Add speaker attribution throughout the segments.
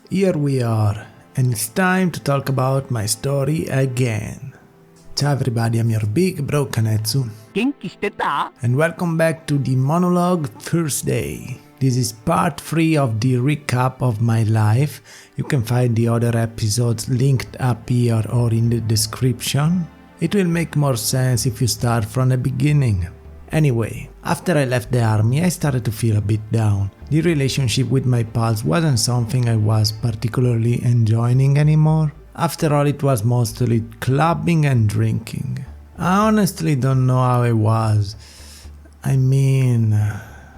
Speaker 1: Here we are, and it's time to talk about my story again. Ciao everybody, I'm your big bro Kanetsu, and welcome back to the monologue Thursday. This is part 3 of the recap of my life. You can find the other episodes linked up here or in the description. It will make more sense if you start from the beginning. Anyway, after I left the army, I started to feel a bit down. The relationship with my pals wasn't something I was particularly enjoying anymore. After all, it was mostly clubbing and drinking. I honestly don't know how I was.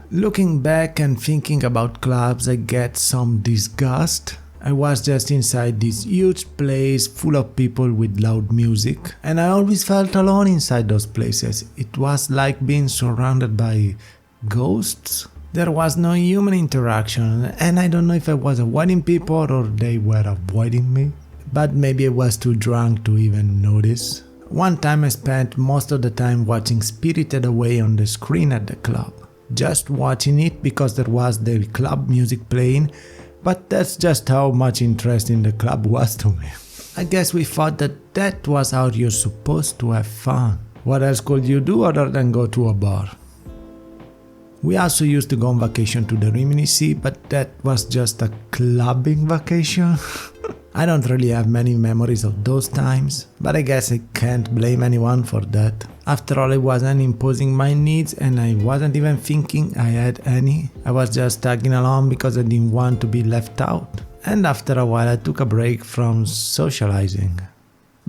Speaker 1: Looking back and thinking about clubs, I get some disgust. I was just inside this huge place full of people with loud music, and I always felt alone inside those places. It was like being surrounded by ghosts. There was no human interaction, and I don't know if I was avoiding people or they were avoiding me, but maybe I was too drunk to even notice. One time I spent most of the time watching Spirited Away on the screen at the club. Just watching it because there was the club music playing, but that's just how much interesting the club was to me. I guess we thought that was how you're supposed to have fun. What else could you do other than go to a bar? We also used to go on vacation to the Rimini Sea, but that was just a clubbing vacation. I don't really have many memories of those times, but I guess I can't blame anyone for that. After all, I wasn't imposing my needs and I wasn't even thinking I had any. I was just tagging along because I didn't want to be left out. And after a while I took a break from socializing,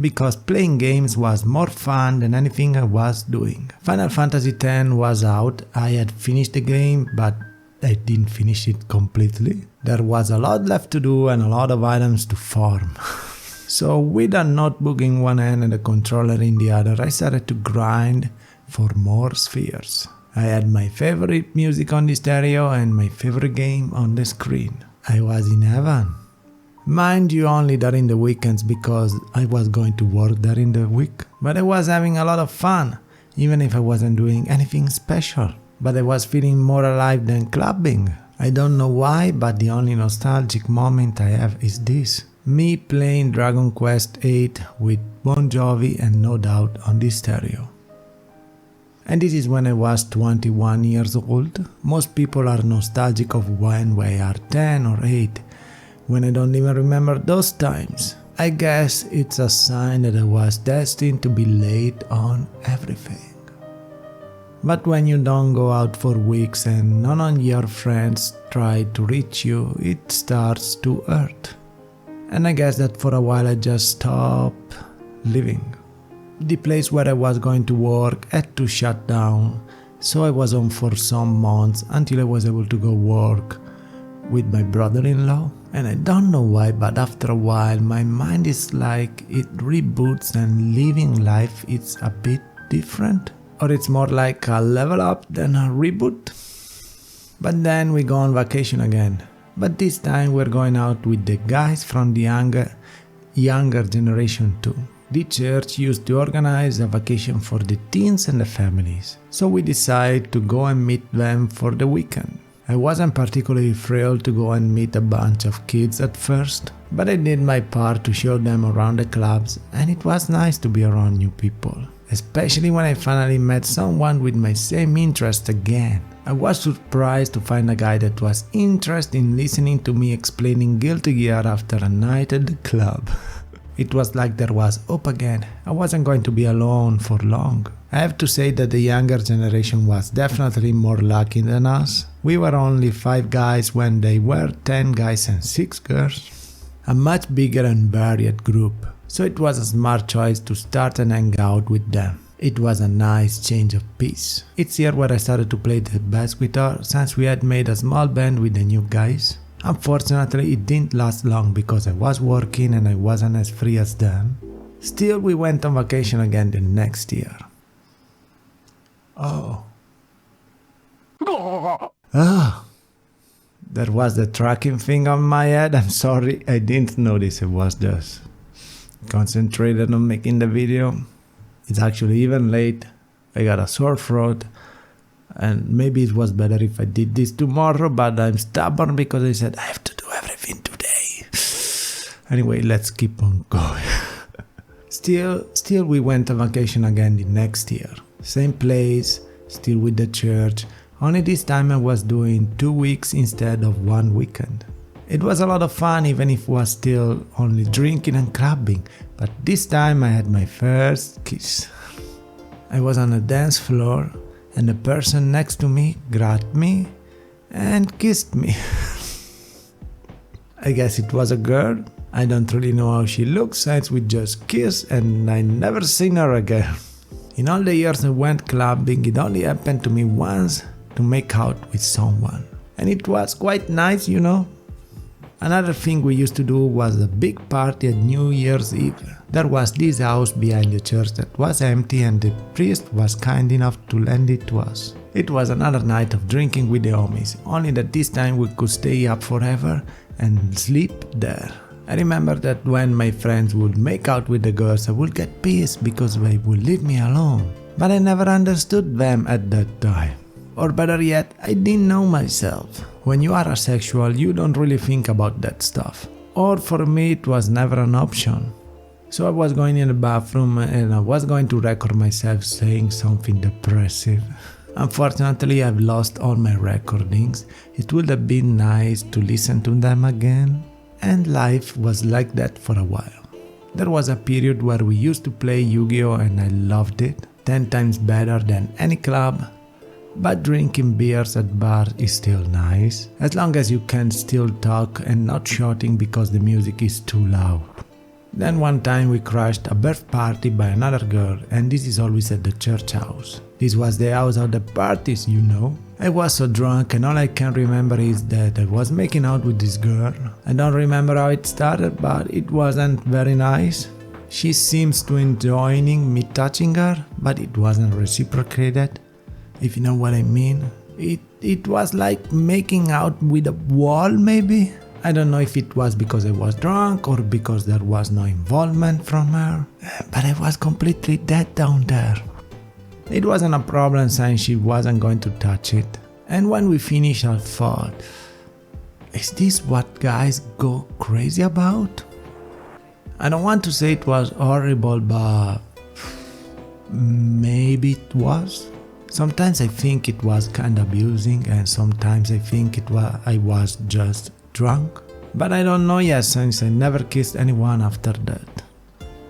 Speaker 1: because playing games was more fun than anything I was doing. Final Fantasy X was out. I had finished the game, but I didn't finish it completely. There was a lot left to do and a lot of items to farm. So with a notebook in one hand and a controller in the other, I started to grind for more spheres. I had my favorite music on the stereo and my favorite game on the screen. I was in heaven. Mind you, only during the weekends because I was going to work during the week. But I was having a lot of fun, even if I wasn't doing anything special. But I was feeling more alive than clubbing. I don't know why, but the only nostalgic moment I have is this. Me playing Dragon Quest VIII with Bon Jovi and No Doubt on the stereo. And this is when I was 21 years old. Most people are nostalgic of when they are 10 or 8, when I don't even remember those times. I guess it's a sign that I was destined to be late on everything. But when you don't go out for weeks and none of your friends try to reach you, it starts to hurt. And I guess that for a while I just stopped living. The place where I was going to work had to shut down, so I was home for some months until I was able to go work with my brother-in-law. And I don't know why, but after a while my mind is like it reboots and living life is a bit different. Or it's more like a level up than a reboot. But then we go on vacation again. But this time we're going out with the guys from the younger generation too. The church used to organize a vacation for the teens and the families. So we decided to go and meet them for the weekend. I wasn't particularly thrilled to go and meet a bunch of kids at first, but I did my part to show them around the clubs, and it was nice to be around new people. Especially when I finally met someone with my same interest again. I was surprised to find a guy that was interested in listening to me explaining Guilty Gear after a night at the club. It was like there was hope again. I wasn't going to be alone for long. I have to say that the younger generation was definitely more lucky than us. We were only 5 guys when they were 10 guys and 6 girls. A much bigger and varied group. So it was a smart choice to start and hang out with them. It was a nice change of pace. It's here where I started to play the bass guitar, since we had made a small band with the new guys. Unfortunately, it didn't last long because I was working and I wasn't as free as them. Still, we went on vacation again the next year. There was the tracking thing on my head. I'm sorry, I didn't notice. It was just concentrated on making the video. It's actually even late. I got a sore throat, and maybe it was better if I did this tomorrow, but I'm stubborn because I said I have to do everything today. Anyway, let's keep on going. Still we went on vacation again the next year. Same place, still with the church, only this time I was doing 2 weeks instead of 1 weekend. It was a lot of fun even if it was still only drinking and clubbing, but this time I had my first kiss. I was on a dance floor and the person next to me grabbed me and kissed me. I guess it was a girl. I don't really know how she looks since we just kissed and I never seen her again. In all the years I went clubbing, it only happened to me once to make out with someone. And it was quite nice, you know. Another thing we used to do was a big party at New Year's Eve. There was this house behind the church that was empty and the priest was kind enough to lend it to us. It was another night of drinking with the homies, only that this time we could stay up forever and sleep there. I remember that when my friends would make out with the girls, I would get pissed because they would leave me alone. But I never understood them at that time. Or better yet, I didn't know myself. When you are asexual, you don't really think about that stuff. Or for me, it was never an option. So I was going in the bathroom and I was going to record myself saying something depressive. Unfortunately, I've lost all my recordings. It would have been nice to listen to them again. And life was like that for a while. There was a period where we used to play Yu-Gi-Oh! And I loved it, 10 times better than any club. But drinking beers at bars is still nice, as long as you can still talk and not shouting because the music is too loud. Then one time we crashed a birthday party by another girl, and this is always at the church house. This was the house of the parties, you know. I was so drunk and all I can remember is that I was making out with this girl. I don't remember how it started, but it wasn't very nice. She seems to enjoying me touching her, but it wasn't reciprocated, if you know what I mean. It was like making out with a wall maybe. I don't know if it was because I was drunk or because there was no involvement from her, but I was completely dead down there. It wasn't a problem since she wasn't going to touch it. And when we finished I thought, is this what guys go crazy about? I don't want to say it was horrible, but maybe it was. Sometimes I think it was kind of abusing and sometimes I think I was just drunk. But I don't know yet since I never kissed anyone after that.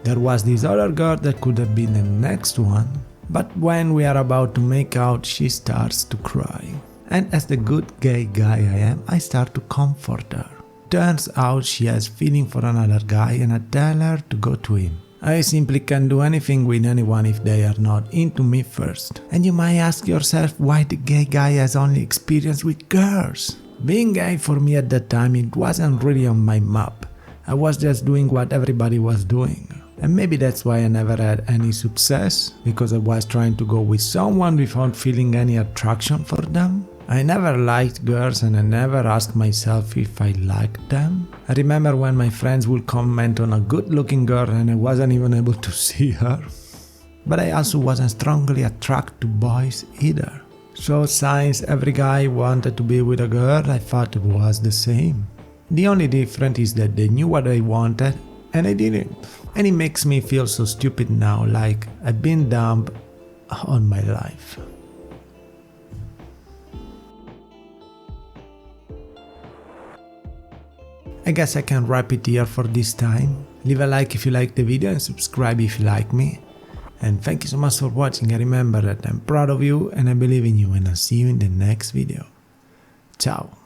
Speaker 1: There was this other girl that could have been the next one. But when we are about to make out, she starts to cry. And as the good gay guy I am, I start to comfort her. Turns out she has feeling for another guy and I tell her to go to him. I simply can't do anything with anyone if they are not into me first. And you might ask yourself why the gay guy has only experience with girls. Being gay for me at that time, it wasn't really on my map. I was just doing what everybody was doing. And maybe that's why I never had any success, because I was trying to go with someone without feeling any attraction for them. I never liked girls and I never asked myself if I liked them. I remember when my friends would comment on a good-looking girl and I wasn't even able to see her. But I also wasn't strongly attracted to boys either. So since every guy wanted to be with a girl, I thought it was the same. The only difference is that they knew what I wanted and I didn't. And it makes me feel so stupid now, like I've been dumb all my life. I guess I can wrap it here for this time. Leave a like if you like the video and subscribe if you like me. And thank you so much for watching, and remember that I'm proud of you and I believe in you, and I'll see you in the next video. Ciao.